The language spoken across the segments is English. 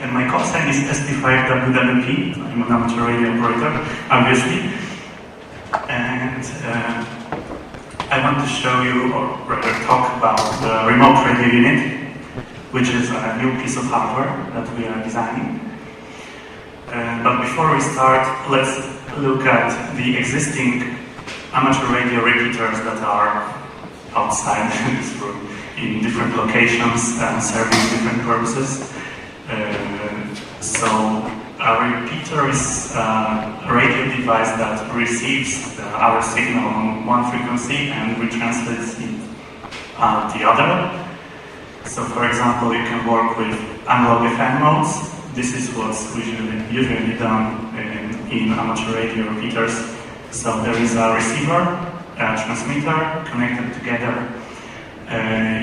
And my call sign is SP5WWP. I'm an amateur radio operator, obviously. And I want to show you, or rather talk about the remote radio unit, which is a new piece of hardware that we are designing. But before we start, let's look at the existing amateur radio repeaters that are outside this room in different locations and serving different purposes. So a repeater is a radio device that receives our signal on one frequency and retransmits it the other. So for example, you can work with analog FM modes. This is what's usually done in amateur radio repeaters. So there is a receiver, a transmitter connected together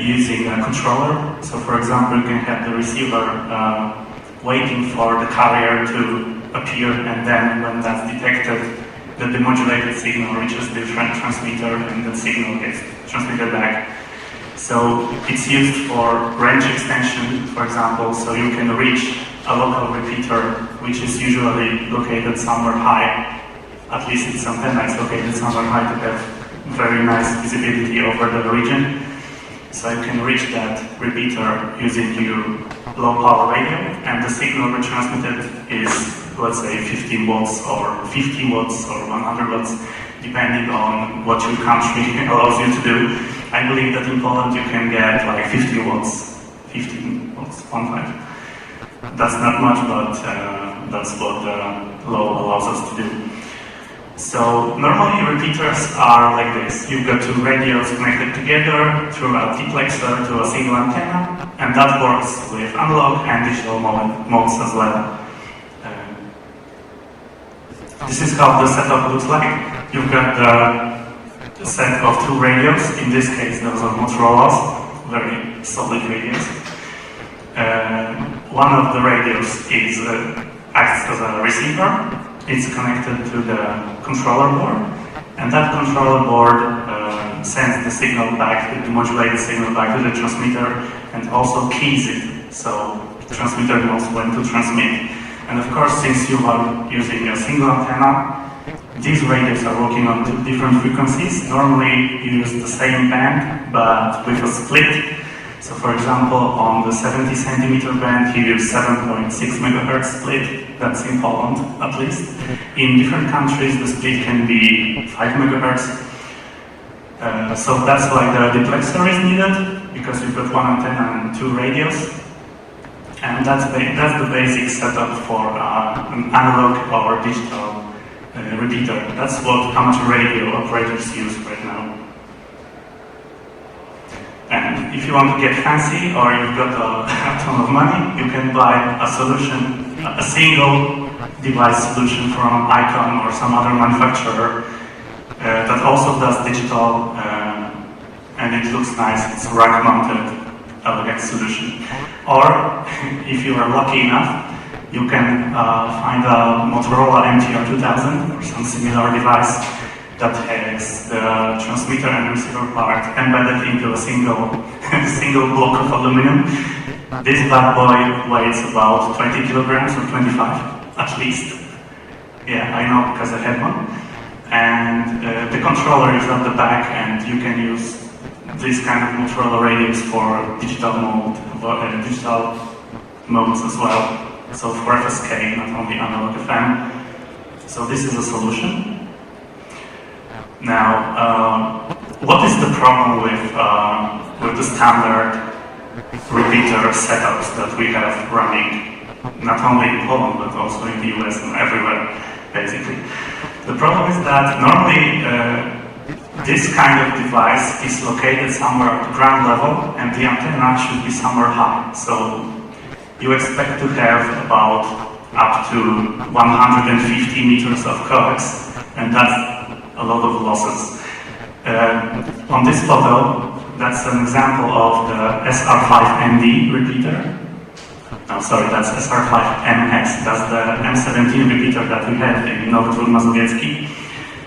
using a controller. So for example, you can have the receiver waiting for the carrier to appear, and then when that's detected, the demodulated signal reaches the transmitter and the signal gets transmitted back. So it's used for range extension, for example, so you can reach a local repeater which is usually located somewhere high. At least its antenna is located somewhere high to have very nice visibility over the region. So you can reach that repeater using your low power radio, and the signal retransmitted is, let's say, 15 watts or 50 watts or 100 watts, depending on what your country allows you to do. I believe that in Poland you can get like 50 watts, 15 watts, 1.5. That's not much, but that's what the law allows us to do. So normally repeaters are like this. You've got two radios connected together through a duplexer to a single antenna, and that works with analog and digital modes as well. This is how the setup looks like. You've got the set of two radios. In this case, those are Motorola's, very solid radios. One of the radios acts as a receiver. It's connected to the controller board, and that controller board sends the signal back, the modulated signal back to the transmitter, and also keys it, so the transmitter knows when to transmit. And of course, since you are using a single antenna, these radios are working on two different frequencies. Normally, you use the same band, but with a split. So for example, on the 70 centimeter band, you use 7.6 megahertz split. That's in Poland, at least. In different countries, the split can be 5 megahertz. So that's why the duplexer is needed, because you've got one antenna and two radios. And that's the basic setup for an analog or digital repeater. That's what amateur radio operators use right now. And if you want to get fancy, or you've got a ton of money, you can buy a solution, a single device solution from Icon or some other manufacturer that also does digital, and it looks nice. It's a rack-mounted, elegant solution. Or, if you are lucky enough, you can find a Motorola MTR2000 or some similar device that has the transmitter and receiver part embedded into a single block of aluminum. This bad boy weighs about 20 kilograms or 25 at least. Yeah, I know because I had one. And the controller is at the back, and you can use this kind of Motorola radios for digital modes as well. So for FSK, not only analog FM. So this is a solution. Now, what is the problem with the standard repeater setups that we have running, not only in Poland, but also in the US and everywhere, basically? The problem is that normally this kind of device is located somewhere at the ground level, and the antenna should be somewhere high. So you expect to have about up to 150 meters of coax, and that's a lot of losses. On this photo, that's an example of the SR5MD repeater. No, sorry, that's SR5MS. That's the M17 repeater that we had in Nowy Mazowiecki.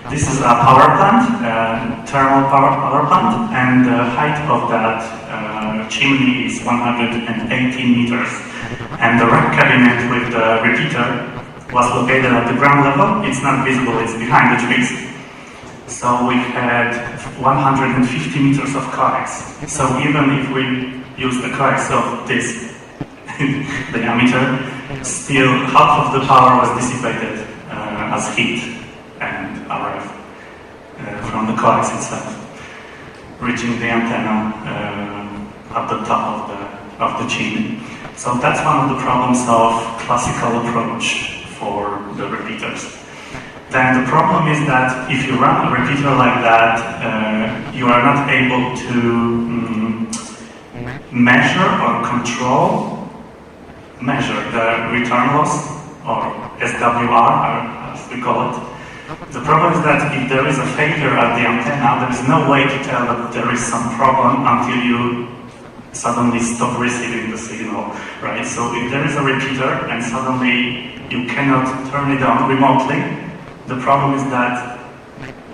This is a power plant, thermal power plant, and the height of that chimney is 118 meters. And the rack cabinet with the repeater was located at the ground level. It's not visible, it's behind the trees. So we had 150 meters of coax. So even if we use the coax of this diameter, still half of the power was dissipated as heat and RF from the coax itself, reaching the antenna at the top of the chimney. So that's one of the problems of classical approach for the repeaters. Then the problem is that if you run a repeater like that, you are not able to measure the return loss, or SWR, as we call it. The problem is that if there is a failure at the antenna, there is no way to tell that there is some problem until you suddenly stop receiving the signal, right? So if there is a repeater and suddenly you cannot turn it on remotely, the problem is that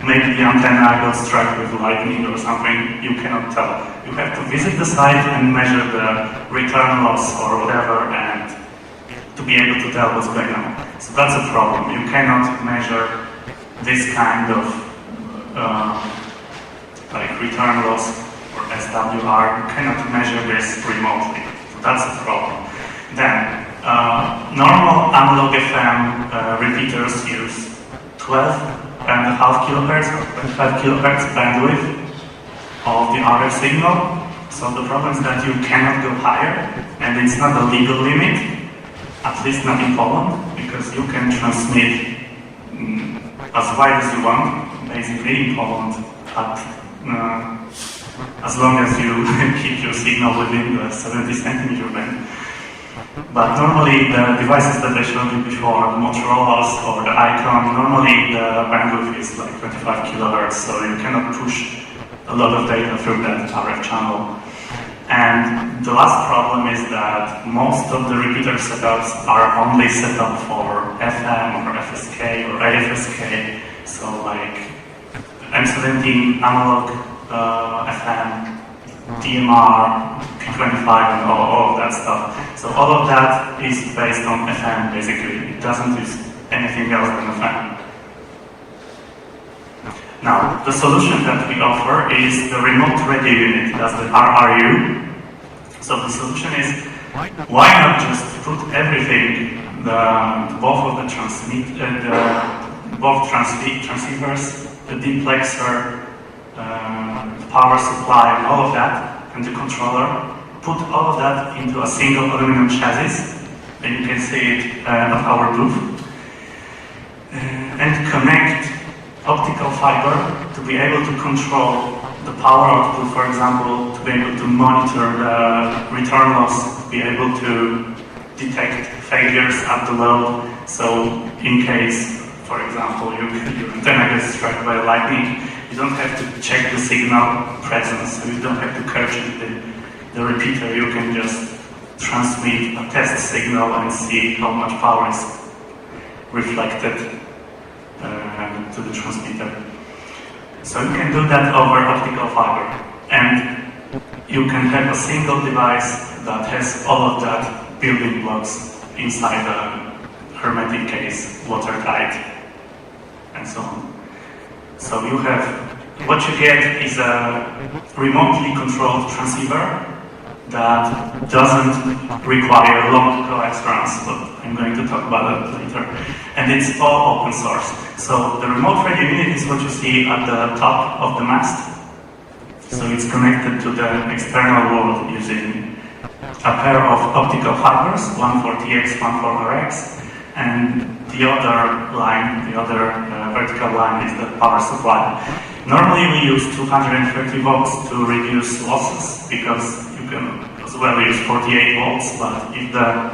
maybe the antenna got struck with lightning or something, you cannot tell. You have to visit the site and measure the return loss or whatever, and to be able to tell what's going on. So that's a problem. You cannot measure this kind of like return loss or SWR. You cannot measure this remotely. So that's a problem. Then normal analog FM repeaters use 12.5 kilohertz or 25 kilohertz bandwidth of the RF signal. So the problem is that you cannot go higher, and it's not a legal limit, at least not in Poland, because you can transmit as wide as you want, basically in Poland, as long as you keep your signal within the 70 centimeter band. But normally the devices that I showed you before, the Motorola's or the Icon, normally the bandwidth is like 25 kilohertz, so you cannot push a lot of data through that RF channel. And the last problem is that most of the repeater setups are only set up for FM or FSK or AFSK, so like M17 analog FM, DMR, P25 and all of that stuff. So all of that is based on FM basically. It doesn't use anything else than FM. Now, the solution that we offer is the remote radio unit, that's the RRU. So the solution is, why not just put everything, both of the transceivers, the duplexer, the power supply, and all of that, and the controller, put all of that into a single aluminum chassis, and you can see it at our booth, and connect optical fiber to be able to control the power output, for example, to be able to monitor the return loss, to be able to detect failures at the load. So in case, for example, your antenna gets struck by lightning, you don't have to check the signal presence, so you don't have to curtain the repeater. You can just transmit a test signal and see how much power is reflected to the transmitter. So you can do that over optical fiber, and you can have a single device that has all of that building blocks inside a hermetic case, watertight, and so on. So you have, what you get is a remotely controlled transceiver that doesn't require long coax runs, but I'm going to talk about it later. And it's all open source. So the remote radio unit is what you see at the top of the mast. So it's connected to the external world using a pair of optical fibers, one for TX, one for RX, and the other line, the other vertical line is the power supply. Normally we use 230 volts to reduce losses, because you can as well use 48 volts, but if the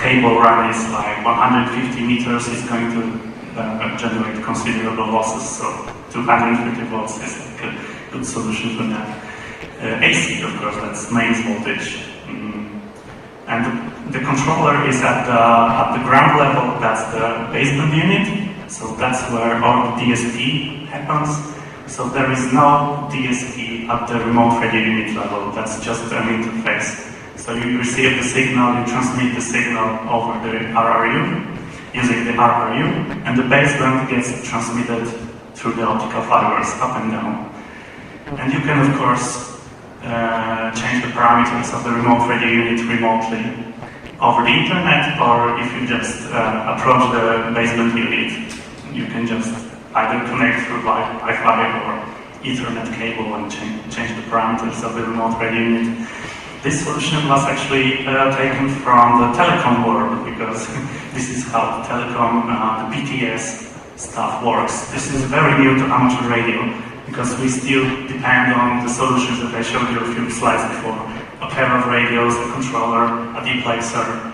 cable run is like 150 meters, it's going to generate considerable losses, so 250 volts is like a good solution for that. AC, of course, that's mains voltage. And the controller is at the ground level, that's the baseband unit, so that's where all the DSP happens. So there is no DSP at the remote radio unit level, that's just an interface. So you receive the signal, you transmit the signal over the RRU, using the RRU, and the baseband gets transmitted through the optical fibers up and down. And you can, of course, change the parameters of the remote radio unit remotely over the internet, or if you just approach the baseband unit, you can just either connect through Wi-Fi or Ethernet cable and change the parameters of the remote radio unit. This solution was actually taken from the telecom world, because this is how the telecom, the BTS stuff works. This is very new to amateur radio, because we still depend on the solutions that I showed you a few slides before. A pair of radios, a controller, a deplexer,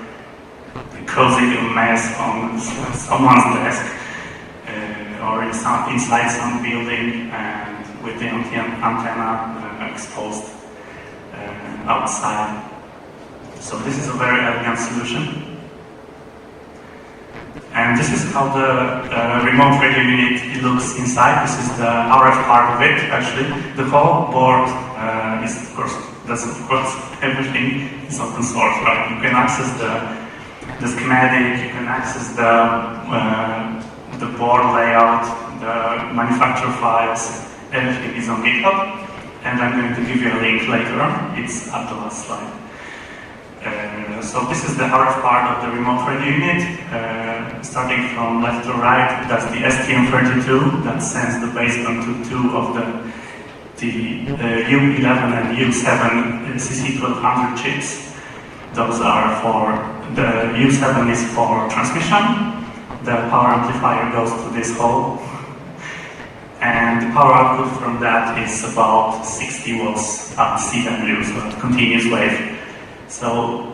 causing a mess on someone's desk, or inside some building, and with the antenna exposed outside. So this is a very elegant solution. And this is how the remote radio unit looks inside. This is the RF part of it, actually. The whole board is, of course, everything is open source, right? You can access the schematic, you can access the board layout, the manufacturer files, everything is on GitHub. And I'm going to give you a link later. It's at the last slide. So this is the RF part of the remote radio unit. Starting from left to right, that's the STM32 that sends the baseband to two of the U11 and U7 CC1200 chips. Those are for, the U7 is for transmission. The power amplifier goes to this hole. And the power output from that is about 60 watts at CW, so at continuous wave. So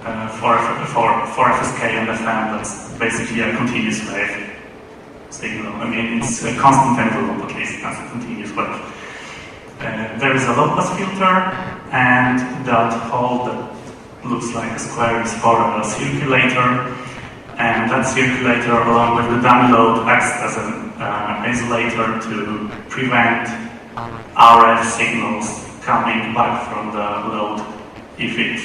for FSK and FM, that's basically a continuous wave signal. I mean, it's a constant envelope, at least, as a continuous wave. There is a low-pass filter, and that hole that looks like a square is for a circulator. And that circulator, along with the dummy load, acts as an isolator to prevent RF signals coming back from the load if it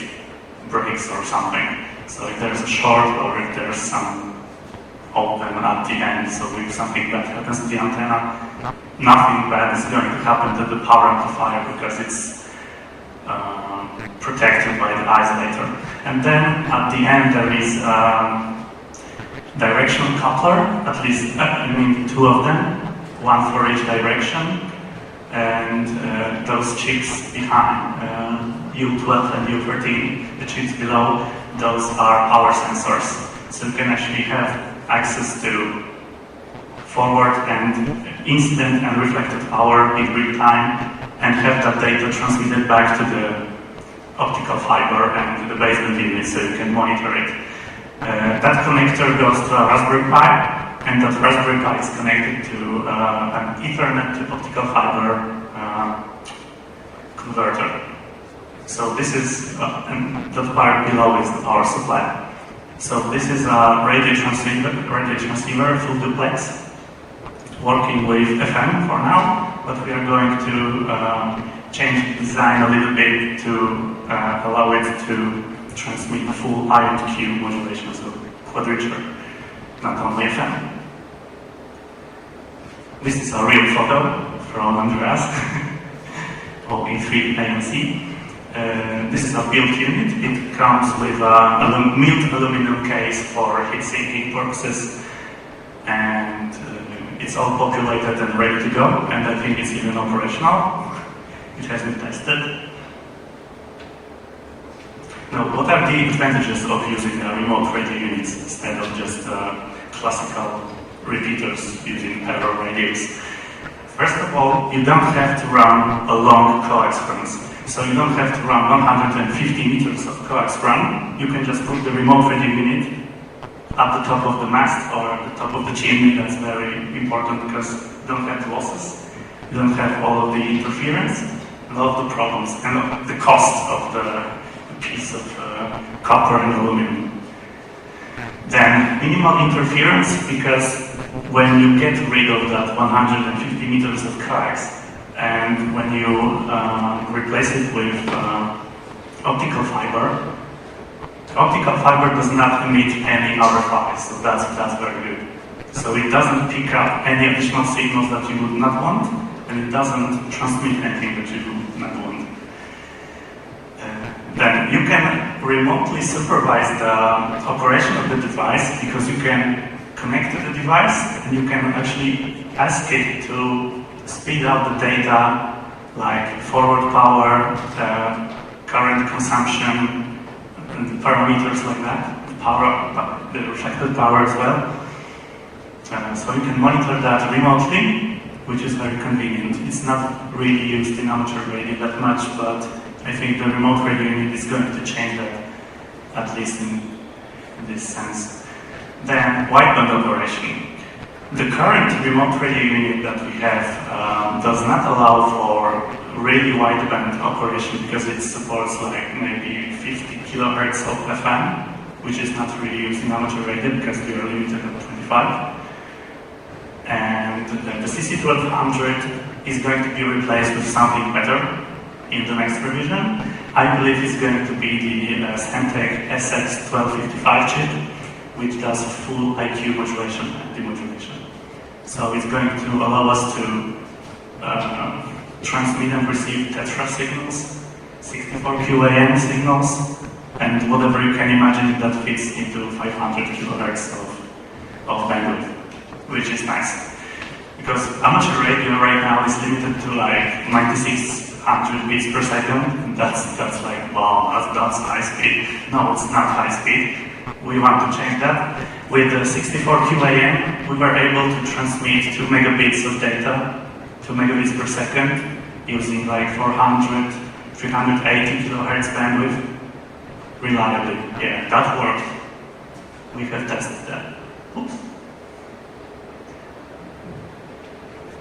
breaks or something. So if there's a short or if there's some open at the end, so if something bad happens to the antenna, nothing bad is going to happen to the power amplifier because it's protected by the isolator. And then at the end there is directional coupler, at least, two of them, one for each direction, and those chips behind, U12 and U13, the chips below, those are power sensors. So you can actually have access to forward and incident and reflected power in real time, and have that data transmitted back to the optical fiber and the baseband unit so you can monitor it. That connector goes to a Raspberry Pi, and that Raspberry Pi is connected to an Ethernet to optical fiber converter. So this is, and that part below is the power supply. So this is a radio transceiver, full duplex, working with FM for now, but we are going to change the design a little bit to allow it to transmit full I and Q modulation, so quadrature, not only FM. This is a real photo from Andreas, OE3 ANC. This is a built unit. It comes with a milled aluminum case for heat sinking purposes, and it's all populated and ready to go, and I think it's even operational. It has been tested. Now, what are the advantages of using remote radio units instead of just classical repeaters using error radios? First of all, you don't have to run a long coax runs. So you don't have to run 150 meters of coax run. You can just put the remote radio unit at the top of the mast or at the top of the chimney. That's very important because you don't have losses. You don't have all of the interference and all of the problems and the cost of the piece of copper and aluminum. Then minimal interference, because when you get rid of that 150 meters of coax and when you replace it with optical fiber. Optical fiber does not emit any RFI, so that's very good. So it doesn't pick up any additional signals that you would not want, and it doesn't transmit anything that you would not want. Then you can remotely supervise the operation of the device, because you can connect to the device and you can actually ask it to speed up the data, like forward power, current consumption, and parameters like that, the reflected power as well. So you can monitor that remotely, which is very convenient. It's not really used in amateur radio that much, but I think the remote radio unit is going to change that, at least in this sense. Then wideband operation. The current remote radio unit that we have does not allow for really wideband operation, because it supports like maybe 50 kilohertz of FM, which is not really used in amateur radio because we are limited at 25. And the CC1200 is going to be replaced with something better in the next revision. I believe it's going to be the Semtech SX1255 chip, which does full IQ modulation and demodulation. So it's going to allow us to transmit and receive tetra signals, 64 QAM signals, and whatever you can imagine that fits into 500 kilohertz of bandwidth, which is nice. Because amateur radio right now is limited to like 9600 bits per second, and that's like, wow, that's high speed. No, it's not high speed. We want to change that. With the 64 QAM, we were able to transmit 2 megabits of data, 2 megabits per second, using like 400, 380 kilohertz bandwidth reliably. Yeah, that worked. We have tested that. Oops.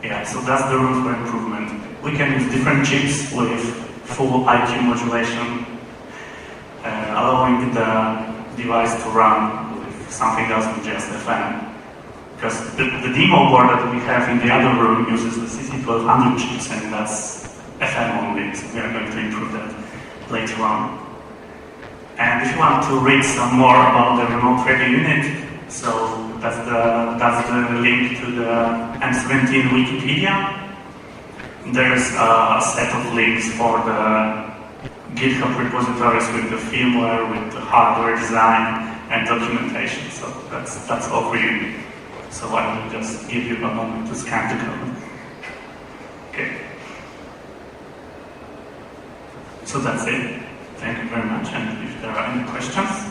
Yeah, so that's the room for improvement. We can use different chips with full IQ modulation, allowing the device to run with something else than just FM. Because the demo board that we have in the other room uses the CC1200 chips, and that's FM only, so we are going to improve that later on. And if you want to read some more about the remote radio unit, so that's the link to the M17 Wikipedia. There's a set of links for the GitHub repositories with the firmware, with the hardware design and documentation. So that's all for you. So I will just give you a moment to scan the code. Okay. So that's it. Thank you very much. And if there are any questions.